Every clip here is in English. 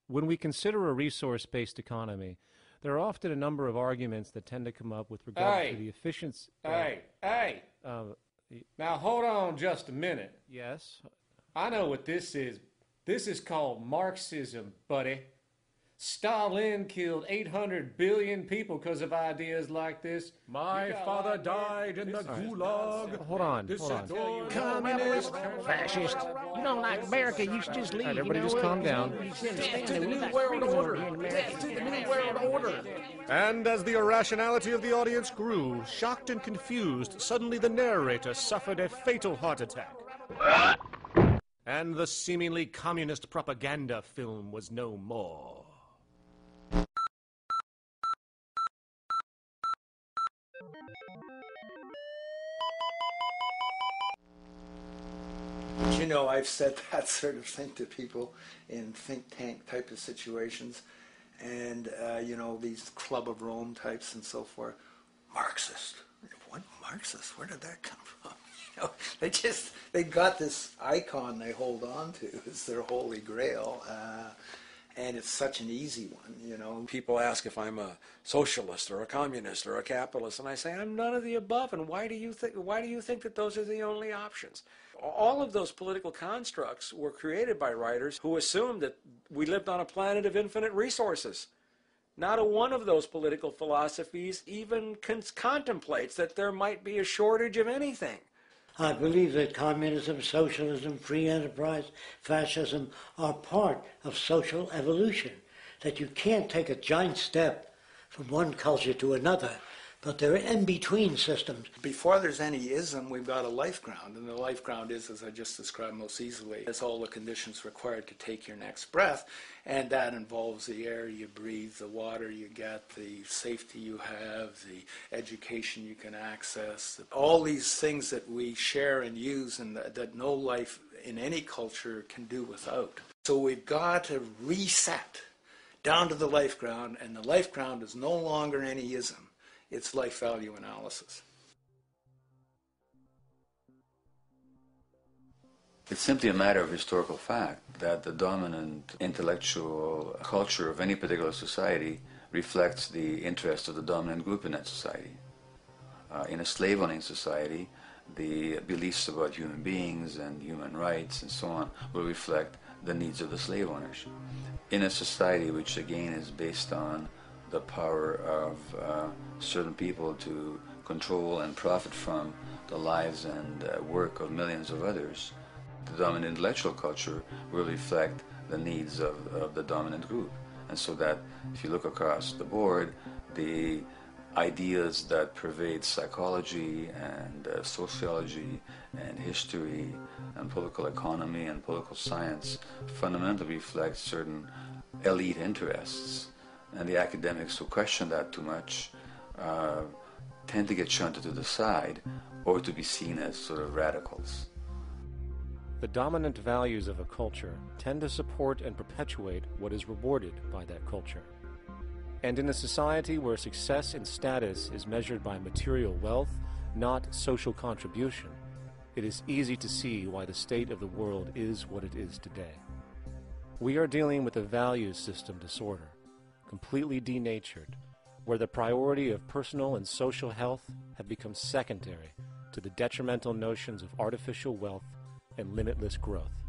When we consider a resource-based economy, there are often a number of arguments that tend to come up with regard to the efficiency. Now hold on just a minute. Yes? I know what this is. This is called Marxism, buddy. Stalin killed 800 billion people because of ideas like this. My father died in the gulag. Hold on. Communist, fascist. You don't like America, you should just leave. All right, everybody just calm down. Death to the New World Order. Death to the New World Order. And as the irrationality of the audience grew, shocked and confused, suddenly the narrator suffered a fatal heart attack. And the seemingly communist propaganda film was no more. You know, I've said that sort of thing to people in think tank type of situations, and you know, these Club of Rome types and so forth. Marxist? What Marxist? Where did that come from? You know, they got this icon they hold on to as their holy grail, and it's such an easy one. You know, people ask if I'm a socialist or a communist or a capitalist, and I say I'm none of the above. And why do you think that those are the only options? All of those political constructs were created by writers who assumed that we lived on a planet of infinite resources. Not a one of those political philosophies even contemplates that there might be a shortage of anything. I believe that communism, socialism, free enterprise, fascism are part of social evolution, that you can't take a giant step from one culture to another, but they're in-between systems. Before there's any ism, we've got a life ground, and the life ground is, as I just described most easily, it's all the conditions required to take your next breath, and that involves the air you breathe, the water you get, the safety you have, the education you can access, all these things that we share and use and that no life in any culture can do without. So we've got to reset down to the life ground, and the life ground is no longer any ism. It's life value analysis. It's simply a matter of historical fact that the dominant intellectual culture of any particular society reflects the interests of the dominant group in that society. In a slave-owning society, the beliefs about human beings and human rights and so on will reflect the needs of the slave owners. In a society which again is based on the power of certain people to control and profit from the lives and work of millions of others, the dominant intellectual culture will reflect the needs of the dominant group. And so that if you look across the board, the ideas that pervade psychology and sociology and history and political economy and political science fundamentally reflect certain elite interests. And the academics who question that too much tend to get shunted to the side or to be seen as sort of radicals. The dominant values of a culture tend to support and perpetuate what is rewarded by that culture. And in a society where success and status is measured by material wealth, not social contribution, it is easy to see why the state of the world is what it is today. We are dealing with a values system disorder, completely denatured, where the priority of personal and social health have become secondary to the detrimental notions of artificial wealth and limitless growth.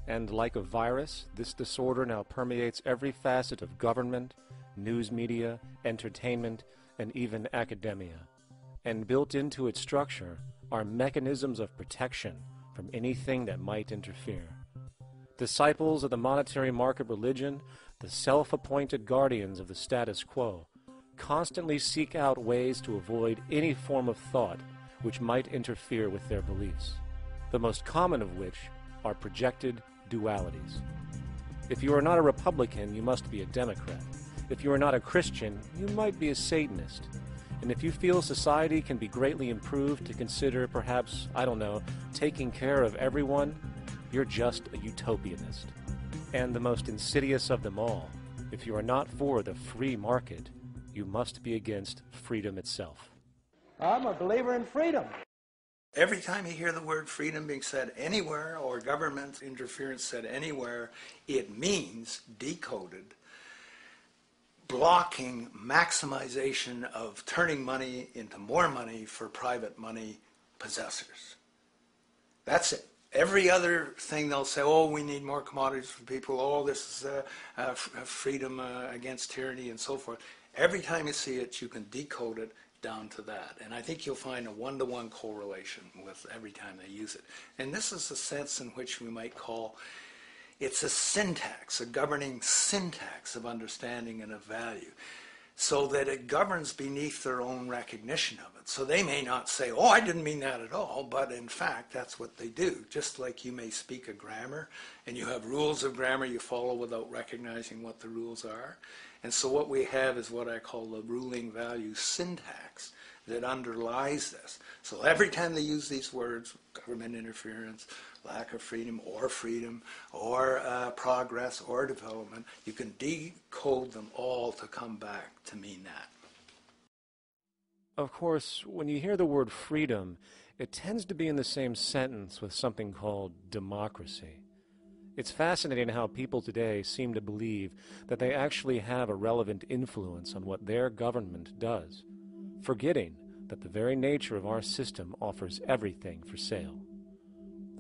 And like a virus, this disorder now permeates every facet of government, news media, entertainment, and even academia. And built into its structure are mechanisms of protection from anything that might interfere. Disciples of the monetary market religion, the self-appointed guardians of the status quo, constantly seek out ways to avoid any form of thought which might interfere with their beliefs, the most common of which are projected dualities. If you are not a Republican, you must be a Democrat. If you are not a Christian, you might be a Satanist. And if you feel society can be greatly improved to consider perhaps, I don't know, taking care of everyone, you're just a utopianist. And the most insidious of them all, if you are not for the free market, you must be against freedom itself. I'm a believer in freedom. Every time you hear the word freedom being said anywhere or government interference said anywhere, it means, decoded, blocking maximization of turning money into more money for private money possessors. That's it. Every other thing they'll say, oh, we need more commodities for people, oh, this is freedom against tyranny and so forth. Every time you see it, you can decode it down to that. And I think you'll find a one-to-one correlation with every time they use it. And this is a sense in which we might call, it's a syntax, a governing syntax of understanding and of value, so that it governs beneath their own recognition of it. So they may not say, oh, I didn't mean that at all, but in fact, that's what they do. Just like you may speak a grammar, and you have rules of grammar you follow without recognizing what the rules are. And so what we have is what I call the ruling value syntax that underlies this. So every time they use these words, government interference, lack of freedom, or progress, or development, you can decode them all to come back to mean that. Of course, when you hear the word freedom, it tends to be in the same sentence with something called democracy. It's fascinating how people today seem to believe that they actually have a relevant influence on what their government does, forgetting that the very nature of our system offers everything for sale.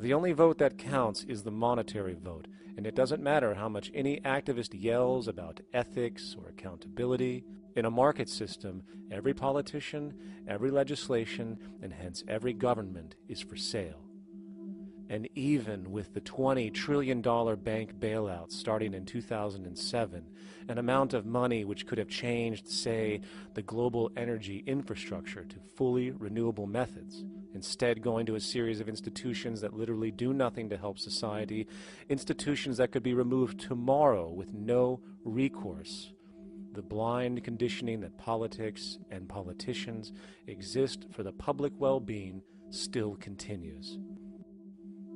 The only vote that counts is the monetary vote, and it doesn't matter how much any activist yells about ethics or accountability. In a market system, every politician, every legislation, and hence every government is for sale. And even with the $20 trillion bank bailout starting in 2007, an amount of money which could have changed, say, the global energy infrastructure to fully renewable methods, instead going to a series of institutions that literally do nothing to help society, institutions that could be removed tomorrow with no recourse. The blind conditioning that politics and politicians exist for the public well-being still continues.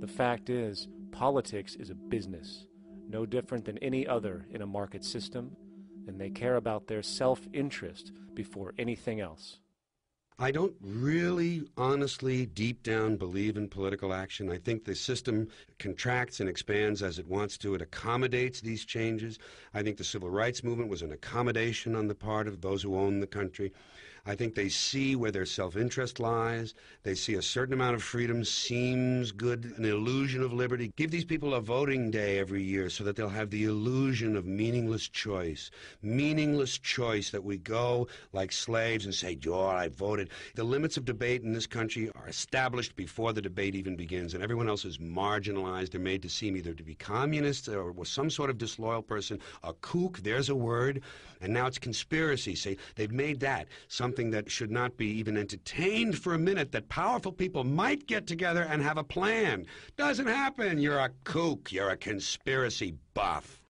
The fact is, politics is a business, no different than any other in a market system, and they care about their self-interest before anything else. I don't really, honestly, deep down believe in political action. I think the system contracts and expands as it wants to. It accommodates these changes. I think the civil rights movement was an accommodation on the part of those who own the country. I think they see where their self-interest lies. They see a certain amount of freedom seems good, an illusion of liberty. Give these people a voting day every year so that they'll have the illusion of meaningless choice. Meaningless choice that we go like slaves and say, oh, I voted. The limits of debate in this country are established before the debate even begins, and everyone else is marginalized. They're made to seem either to be communists or some sort of disloyal person. A kook, there's a word. And now it's conspiracy. Say, they've made that something that should not be even entertained for a minute, that powerful people might get together and have a plan. Doesn't happen. You're a kook. You're a conspiracy buff.